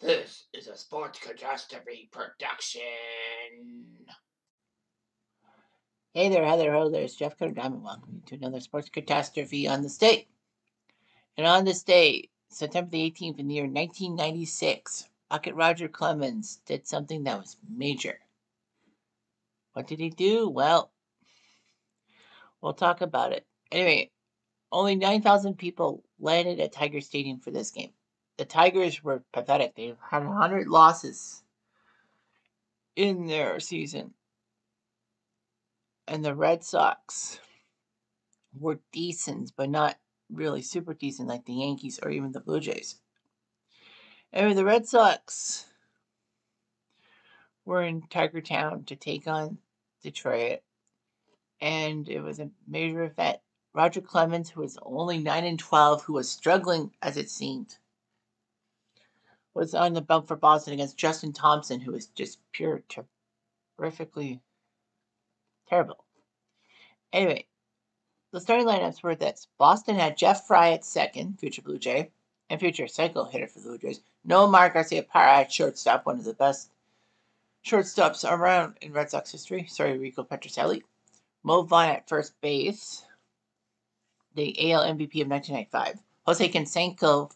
This is a sports catastrophe production. Hey there, Heather Ho, there's Jeff Cutter Diamond. Welcome to another sports catastrophe on this day. And on this day, September the 18th in the year 1996, Rocket Roger Clemens did something that was major. What did he do? Well, we'll talk about it. Anyway, only 9,000 people landed at Tiger Stadium for this game. The Tigers were pathetic. They had 100 losses in their season. And the Red Sox were decent, but not really super decent like the Yankees or even the Blue Jays. Anyway, the Red Sox were in Tiger Town to take on Detroit, and it was a major event. Roger Clemens, who was only 9-12, who was struggling as it seemed, was on the bump for Boston against Justin Thompson, who was just pure terrifically terrible. Anyway, the starting lineups were this. Boston had Jeff Fry at second, future Blue Jay, and future cycle hitter for the Blue Jays. Nomar Garcia-Parra at shortstop, one of the best shortstops around in Red Sox history. Sorry, Rico Petrocelli. Mo Vaughn at first base, the AL MVP of 1995. Jose Canseco,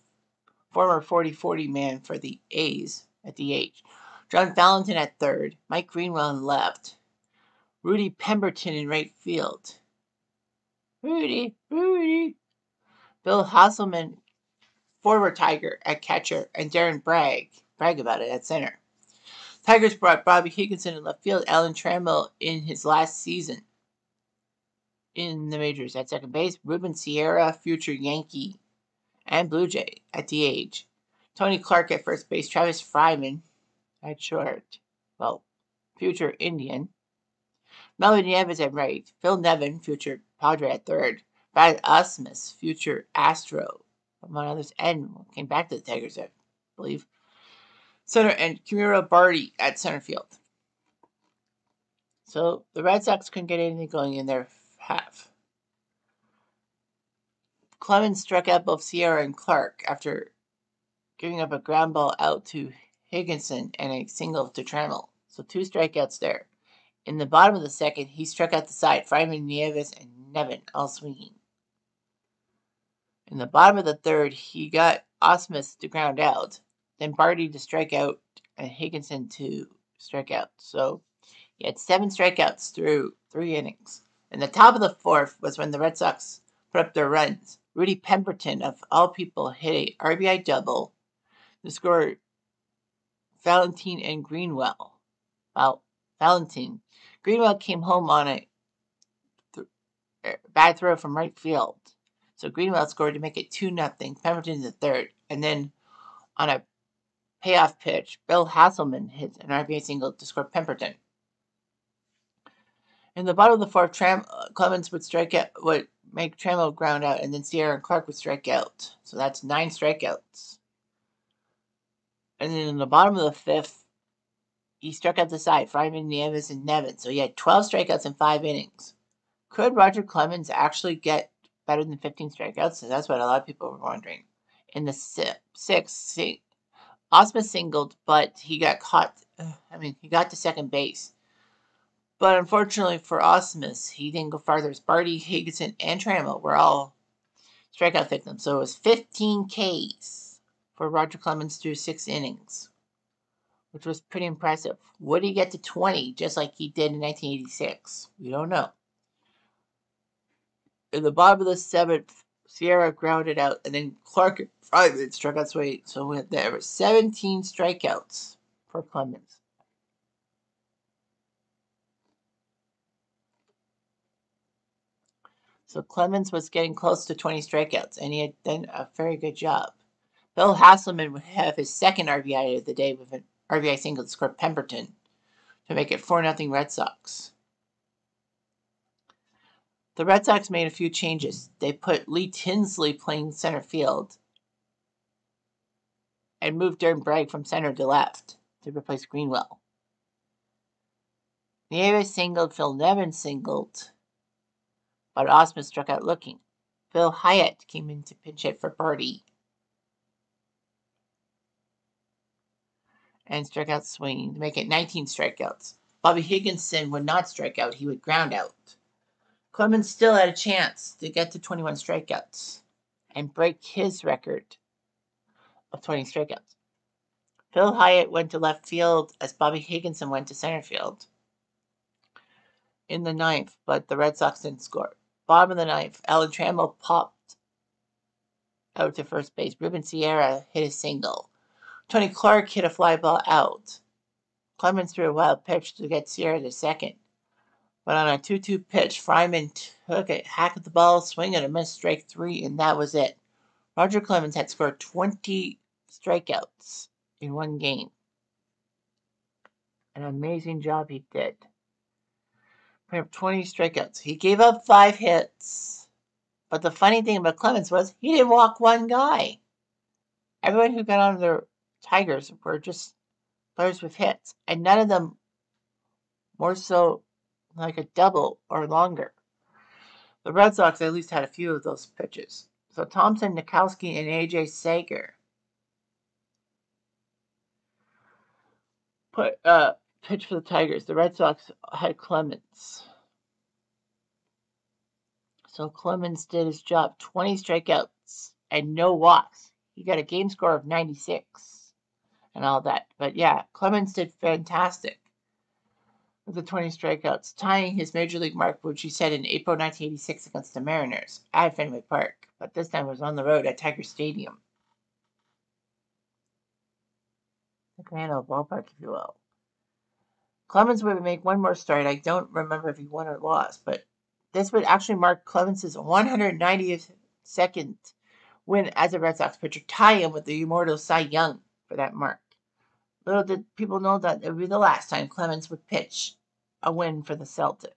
former 40-40 man for the A's at DH. John Valentin at third. Mike Greenwell in left. Rudy Pemberton in right field. Rudy. Bill Hasselman, former Tiger, at catcher, and Darren Bragg about it, at center. Tigers brought Bobby Higginson in left field, Alan Trammell in his last season in the majors at second base, Ruben Sierra, future Yankee and Blue Jay, at DH, Tony Clark at first base, Travis Fryman at short, future Indian, Melvin Nieves at right, Phil Nevin, future Padre, at third, Brad Ausmus, future Astro, among others, and came back to the Tigers, I believe. Center, and Kimura Barty at center field. So the Red Sox couldn't get anything going in their half. Clemens struck out both Sierra and Clark after giving up a ground ball out to Higginson and a single to Trammell. So 2 strikeouts there. In the bottom of the second, he struck out the side, Fryman, Nieves, and Nevin all swinging. In the bottom of the third, he got Ausmus to ground out, then Barty to strike out, and Higginson to strike out. So he had 7 strikeouts through 3 innings. And the top of the fourth was when the Red Sox put up their runs. Rudy Pemberton, of all people, hit a RBI double to score Valentin and Greenwell. Greenwell came home on a bad throw from right field. So Greenwell scored to make it 2-0. Pemberton in the third. And then on a payoff pitch, Bill Hasselman hit an RBI single to score Pemberton. In the bottom of the fourth, Clemens would make Trammell ground out, and then Sierra and Clark would strike out. So that's 9 strikeouts. And then in the bottom of the fifth, he struck out the side, Fryman, Nieves, and Nevin. So he had 12 strikeouts in 5 innings. Could Roger Clemens actually get better than 15 strikeouts? So that's what a lot of people were wondering. In the sixth, Ausmus singled, but he got caught. He got to second base. But unfortunately for Ausmus, he didn't go farther. Barty, Higginson, and Trammell were all strikeout victims. So it was 15 Ks for Roger Clemens through 6 innings, which was pretty impressive. Would he get to 20 just like he did in 1986? We don't know. In the bottom of the 7th, Sierra grounded out, and then Clark and Fryman struck out straight. So there were 17 strikeouts for Clemens. So Clemens was getting close to 20 strikeouts, and he had done a very good job. Bill Hasselman would have his second RBI of the day with an RBI single to score Pemberton to make it 4-0 Red Sox. The Red Sox made a few changes. They put Lee Tinsley playing center field and moved Darren Bragg from center to left to replace Greenwell. Nieves singled, Phil Nevin singled, but Ausmus struck out looking. Phil Hyatt came in to pinch hit for Barty. and strikeout swinging to make it 19 strikeouts. Bobby Higginson would not strike out, he would ground out. Clemens still had a chance to get to 21 strikeouts and break his record of 20 strikeouts. Phil Hyatt went to left field as Bobby Higginson went to center field in the ninth, but the Red Sox didn't score. Bottom of the ninth, Alan Trammell popped out to first base. Ruben Sierra hit a single. Tony Clark hit a fly ball out. Clemens threw a wild pitch to get Sierra to second. But on a 2-2 pitch, Fryman took a hack at the ball, swing and a miss, strike three, and that was it. Roger Clemens had scored 20 strikeouts in one game. An amazing job he did. Put up 20 strikeouts. He gave up 5 hits. But the funny thing about Clemens was he didn't walk one guy. Everyone who got on the Tigers were just players with hits, and none of them more so like a double or longer. The Red Sox at least had a few of those pitches. So Thompson, Nikowski, and A.J. Sager pitched for the Tigers. The Red Sox had Clemens. So Clemens did his job. 20 strikeouts and no walks. He got a game score of 96 and all that. But yeah, Clemens did fantastic with the 20 strikeouts, tying his major league mark, which he set in April 1986 against the Mariners at Fenway Park. But this time it was on the road at Tiger Stadium. The Grand Ole Ballpark, if you will. Clemens would make one more start. I don't remember if he won or lost, but this would actually mark Clemens' 192nd win as a Red Sox pitcher, tie him with the immortal Cy Young for that mark. Little did people know that it would be the last time Clemens would pitch a win for the Celtics.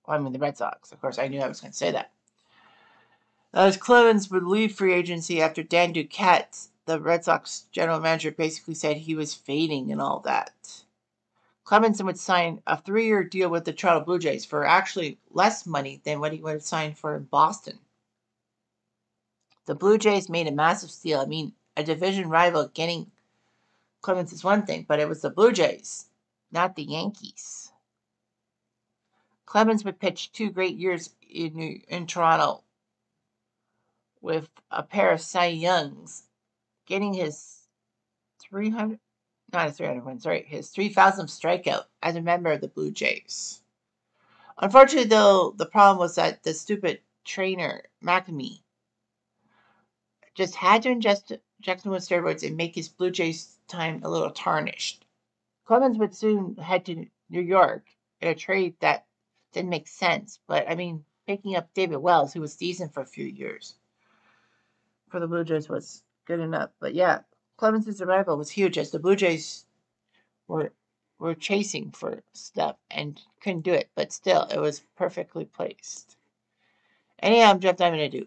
Well, I mean, the Red Sox. Of course, I knew I was going to say that. As Clemens would leave free agency after Dan Duquette, the Red Sox general manager basically said he was fading and all that. Clemens would sign a 3-year deal with the Toronto Blue Jays for actually less money than what he would have signed for in Boston. The Blue Jays made a massive steal. I mean, a division rival getting Clemens is one thing, but it was the Blue Jays, not the Yankees. Clemens would pitch 2 great years in Toronto with a pair of Cy Youngs, getting his 300, not his 300 win, sorry, his 3,000th strikeout as a member of the Blue Jays. Unfortunately, though, the problem was that the stupid trainer, McNamee, just had to inject him with steroids and make his Blue Jays time a little tarnished. Clemens would soon head to New York in a trade that didn't make sense, but I mean, picking up David Wells, who was decent for a few years for the Blue Jays, was good enough. But yeah, Clemens' arrival was huge as the Blue Jays were chasing for stuff and couldn't do it, but still, it was perfectly placed. Anyhow, I'm Jeff Diamond. I do.